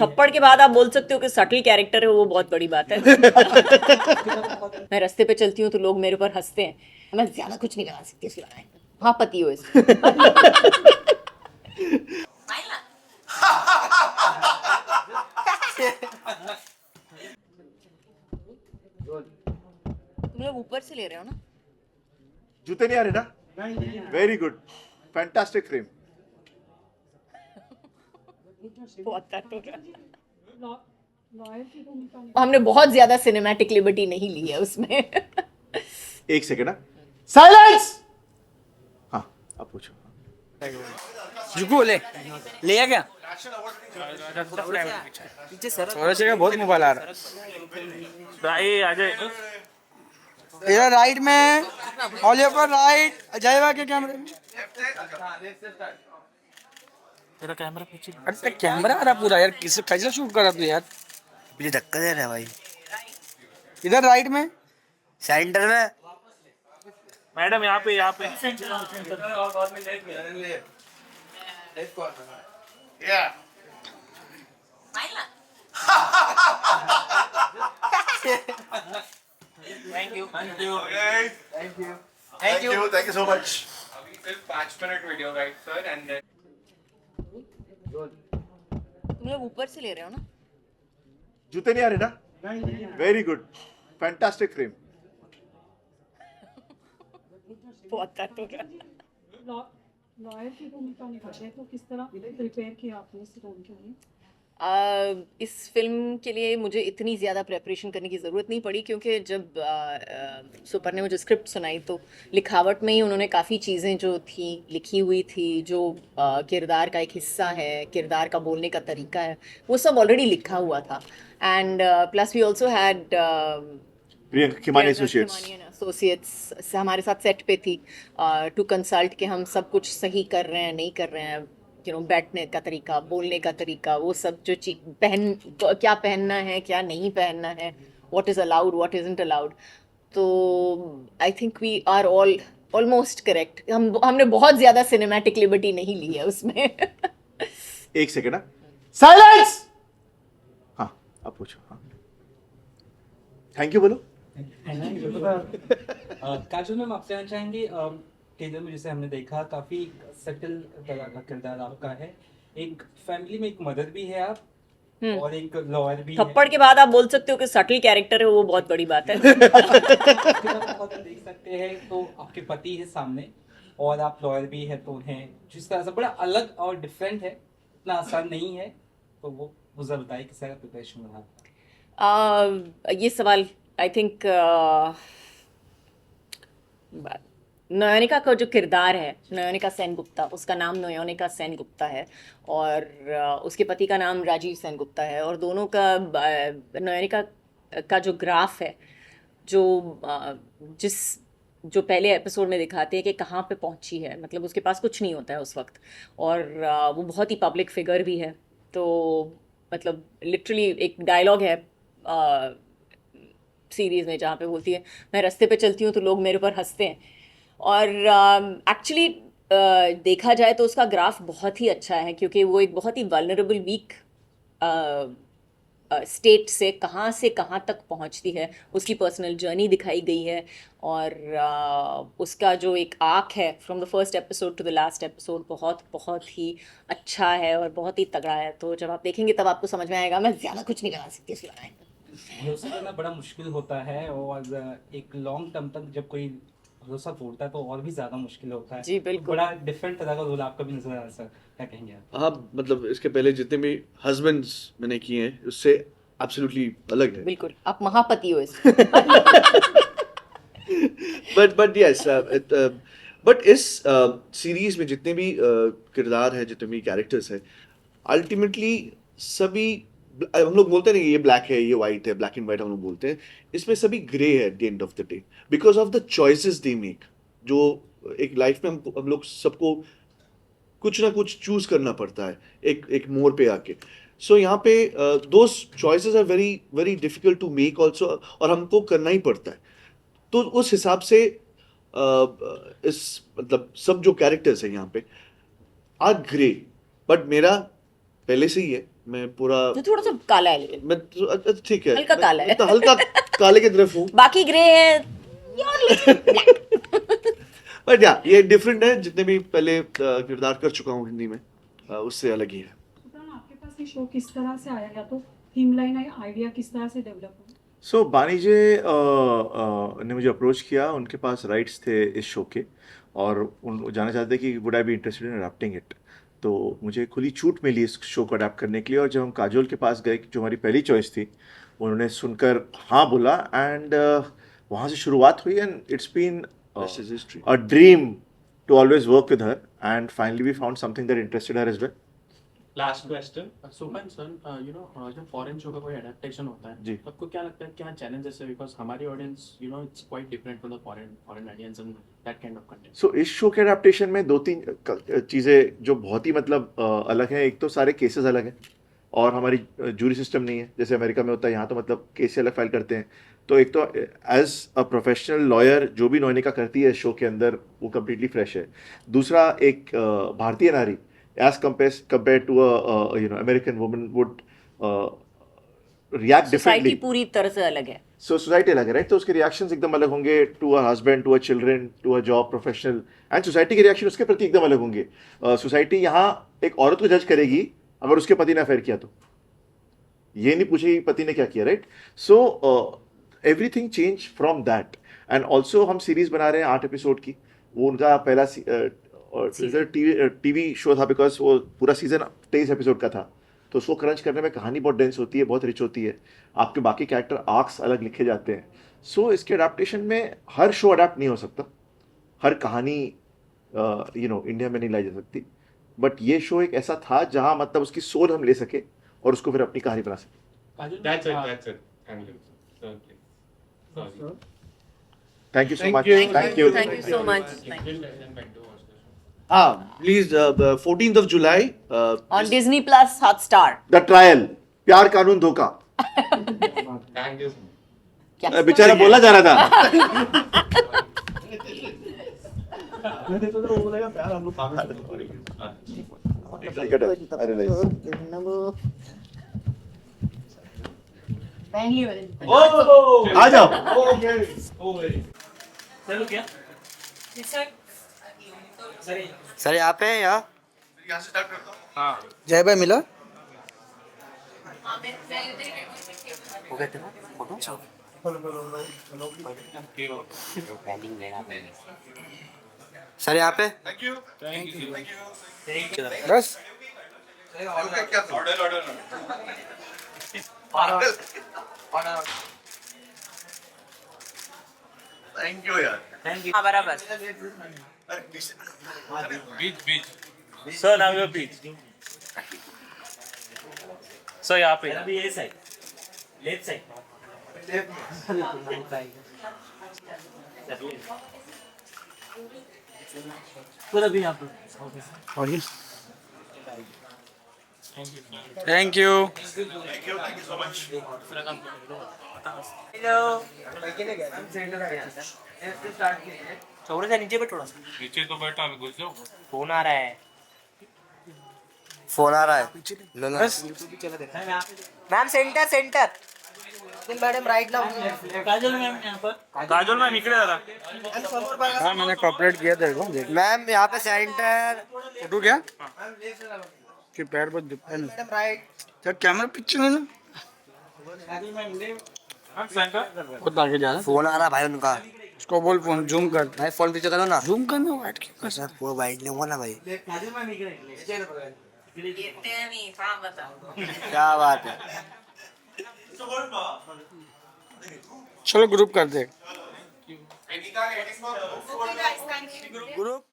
थप्पड़ के बाद आप बोल सकते हो कि सटल कैरेक्टर है, वो बहुत बड़ी बात है। मैं रास्ते पे चलती हूँ तो लोग मेरे ऊपर हंसते हैं, मैं ज्यादा कुछ नहीं लगा सकती उसकी लगाए। हाँ, पति हो इसमें। तुम लोग ऊपर से ले रहे हो ना? जूते नहीं आ रहे ना? Very good, fantastic frame. बहुत दर्द हो गया। हमने बहुत ज्यादा सिनेमैटिक लिबर्टी नहीं ली है उसमें। एक सेकेंड ना, साइलेंस। हाँ, अब पूछो। जुगू ले लिया क्या पीछे सर थोड़ा सा बहुत मोबाइल आ रहा भाई अजय तेरा राइट में ऑल पर राइट अजय के कैमरे में तेरा कैमरा पीछे अरे कैमरा आ रहा पूरा यार किस कैसे शूट कर रहा तू यार मुझे धक्का दे रहा है भाई इधर राइट में सेंटर में मैडम यहाँ पे thank you thank you so much. सिर्फ 5 minute video right sir and then तुम लोग ऊपर से ले रहे हो ना? जूते नहीं आ रहे ना? Very good, fantastic frame. बहुत दर्द हो गया। लॉयर की भूमिका निभाते हैं तो किस तरह प्रिपेयर किया आपने इस रोल के लिए? इस फिल्म के लिए मुझे इतनी ज़्यादा प्रेपरेशन करने की ज़रूरत नहीं पड़ी, क्योंकि जब सुपर ने मुझे स्क्रिप्ट सुनाई तो लिखावट में ही उन्होंने काफ़ी चीज़ें जो थी लिखी हुई थी, जो किरदार का एक हिस्सा है, किरदार का बोलने का तरीका है, वो सब ऑलरेडी लिखा हुआ था। And plus we also had Priyanka Khimani associates हमारे साथ सेट पे थी टू कंसल्ट कि हम सब कुछ सही कर रहे हैं नहीं कर रहे हैं, बैठने का तरीका, बोलने का तरीका, वो सब जो क्या पहनना है क्या नहीं पहनना है, what is allowed what isn't allowed. तो I think we are almost correct. हमने बहुत ज़्यादा सिनेमैटिक लिबर्टी नहीं ली है उसमें। एक सेकेंड ना, साइलेंस। हाँ, अब पूछो। हाँ, थैंक यू बोलो। काजल मैम, आपसे जानना चाहेंगे टेलर में जैसे हमने देखा काफी सटल तरह का किरदार आपका है, एक फैमिली में एक मदर भी है आप और एक लॉयर भी थप्पड़ के बाद आप बोल सकते हो कि सटल कैरेक्टर है, वो बहुत बड़ी बात है। बहुत देख सकते हैं तो आपके पति है सामने और आप लॉयर भी है, तो उन्हें जिस तरह से बड़ा अलग और डिफरेंट है, इतना आसान नहीं है, तो वो मुझे बताइए किस तरह प्रिपरेशन रहा। ये सवाल आई थिंक नयोनिका का जो किरदार है, नयोनिका सेनगुप्ता, उसका नाम नयोनिका सेनगुप्ता है और उसके पति का नाम राजीव सेनगुप्ता है, और दोनों का नयोनिका का जो ग्राफ है, जो पहले एपिसोड में दिखाते हैं कि कहाँ पे पहुँची है, मतलब उसके पास कुछ नहीं होता है उस वक्त, और वो बहुत ही पब्लिक फिगर भी है। तो मतलब लिटरली एक डायलॉग है सीरीज़ में जहाँ पे बोलती है, मैं रास्ते पे चलती हूँ तो लोग मेरे ऊपर हंसते हैं। और एक्चुअली देखा जाए तो उसका ग्राफ बहुत ही अच्छा है, क्योंकि वो एक बहुत ही वल्नरेबल वीक स्टेट से कहाँ तक पहुंचती है, उसकी पर्सनल जर्नी दिखाई गई है, और उसका जो एक आर्क है from the first episode to the last episode बहुत बहुत ही अच्छा है और बहुत ही तगड़ा है। तो जब आप देखेंगे तब आपको समझ में आएगा। मैं ज़्यादा कुछ नहीं लगा सकती इसके लगाए। भरोसा करना बड़ा मुश्किल होता है और एक लॉन्ग टर्म तक जब कोई भरोसा तोड़ता है तो और भी ज्यादा मुश्किल होता है। जी बिल्कुल। बड़ा डिफरेंट तरह का रोल आपका भी नजर आ रहा है सर, क्या कहेंगे आप? हाँ, मतलब इसके पहले जितने भी हस्बैंड्स मैंने किए हैं उससे एब्सोल्युटली अलग है। बिल्कुल, आप महापति हो इसमें। बट यस, बट इस सीरीज में जितने भी किरदार हैं, जितने भी कैरेक्टर्स हैं, अल्टीमेटली सभी, हम लोग बोलते हैं ना ये ब्लैक है ये वाइट है, ब्लैक एंड वाइट हम लोग बोलते हैं, इसमें सभी ग्रे है at the end of the day, because of the choices they make. जो एक लाइफ में हम लोग सबको कुछ ना कुछ चूज करना पड़ता है एक मोड़ पे आके। सो यहाँ पे those choices are very very difficult to make also, और हमको करना ही पड़ता है। तो उस हिसाब से इस मतलब सब जो कैरेक्टर्स हैं यहाँ पे आर ग्रे, बट मेरा पहले से ही है मैं पूरा जो थोड़ा सा काला है लेकिन मैं ठीक है, हल्का काला है। मैं तो हल्का काले की तरफ हूँ। बाकी ग्रे है ब्लैक। बट या ये डिफरेंट है, जितने भी पहले किरदार कर चुका हूँ हिंदी में, उससे अलग ही है। सुल्तान, आपके पास ये शो किस तरह से आया, या तो थीम लाइन आइडिया किस तरह से डेवलप हुआ? सो बानी जे ने मुझे अप्रोच किया, उनके पास राइट्स थे इस शो के, और उन जानना चाहते कि would I be interested in adapting it. तो मुझे खुली छूट मिली इस शो को अडेप्ट करने के लिए, और जब हम काजोल के पास गए, जो हमारी पहली चॉइस थी, उन्होंने सुनकर हाँ बोला, एंड वहाँ से शुरुआत हुई, and it's been This is history. a dream to always work with her, and finally we found something that interested her as well. Last question Suman sir, जब फॉरेन शो का कोई एडेप्टेशन होता है जी। तो आपको क्या लगता है क्या चैलेंजेस है, बिकॉज हमारी audience it's quite different from the foreign audience and that kind of content. So इस शो के अडेप्टेशन में 2-3 चीज़ें जो बहुत ही मतलब अलग हैं। एक तो सारे केसेस अलग हैं, और हमारी जूरी सिस्टम नहीं है जैसे अमेरिका में होता है। यहाँ तो मतलब केस से अलग फाइल करते हैं। तो एक तो एज अ प्रोफेशनल लॉयर जो भी नोनिका करती है शो के अंदर, वो कम्प्लीटली फ्रेश है। दूसरा, एक भारतीय नारी as compare to American woman would react society differently. पूरी तरह से अलग है। सो सोसाइटी अलग है, राइट? तो उसके रिएक्शंस एकदम अलग होंगे to a husband, to a children, to a job professional, and society के रिएक्शन उसके प्रति एकदम अलग होंगे। सोसाइटी यहाँ एक औरत को जज करेगी अगर उसके पति ने अफेयर किया, तो ये नहीं पूछेगी पति ने क्या किया, right? So everything change from that. And also हम सीरीज बना रहे हैं 8 एपिसोड की। वो उनका पहला टीवी शो था, बिकॉज वो पूरा सीजन 23 एपिसोड का था। तो उसको क्रंच करने में कहानी बहुत डेंस होती है, बहुत रिच होती है। आपके बाकी कैरेक्टर आर्क्स अलग लिखे जाते हैं। सो इसके अडेप्टेशन में हर शो अडेप्ट नहीं हो सकता, हर कहानी इंडिया में नहीं लाई जा सकती। बट ये शो एक ऐसा था जहाँ मतलब उसकी सोल हम ले सके और उसको फिर अपनी कहानी बना सके। That's it. Thank you. Sir, please. Sorry. Thank you so Thank much. you. Thank you so much. Thank you. हाँ, please 14th of July. On Disney Plus Hotstar. The trial, प्यार कानून धोखा। Thank you. क्या? बेचारा बोला जा रहा था। अरे नहीं। पहली वाली। आ जाओ। चलो क्या सर यहाँ पे यहाँ हाँ जय भाई मिला। हो गए थे ना फोटो। सर यहाँ पे बस थैंक यू यार। हाँ बराबर। Sir now your please sir यहाँ पे ये साइड लेफ्ट साइड पूरा भी यहाँ पे। Thank you. चौड़े से नीचे बैठ थोड़ा सा। नीचे तो बैठा अभी घुस जाओ। फोन आ रहा है। फोन आ रहा है। लो ना। Ma'am centre centre. Madam right ना। काजल मैम यहाँ पर। काजोल मैम इकडे जरा हाँ मैंने कॉपरेट किया तेरे को देख। मैम यहाँ पे सेंटर। फोटो क्या कि पैर पर मैडम राइट। जब कैमरा पीछे नहीं ना बहुत आगे जा रहा। फोन आ रहा भाई उनका। उसको बोल फोन जूम कर। भाई फोन पीछे करो ना। जूम करना वाइट क्यों कर सर पूरा वाइट नहीं हुआ ना भाई। क्या बात है। चलो ग्रुप कर दे। ग्रुप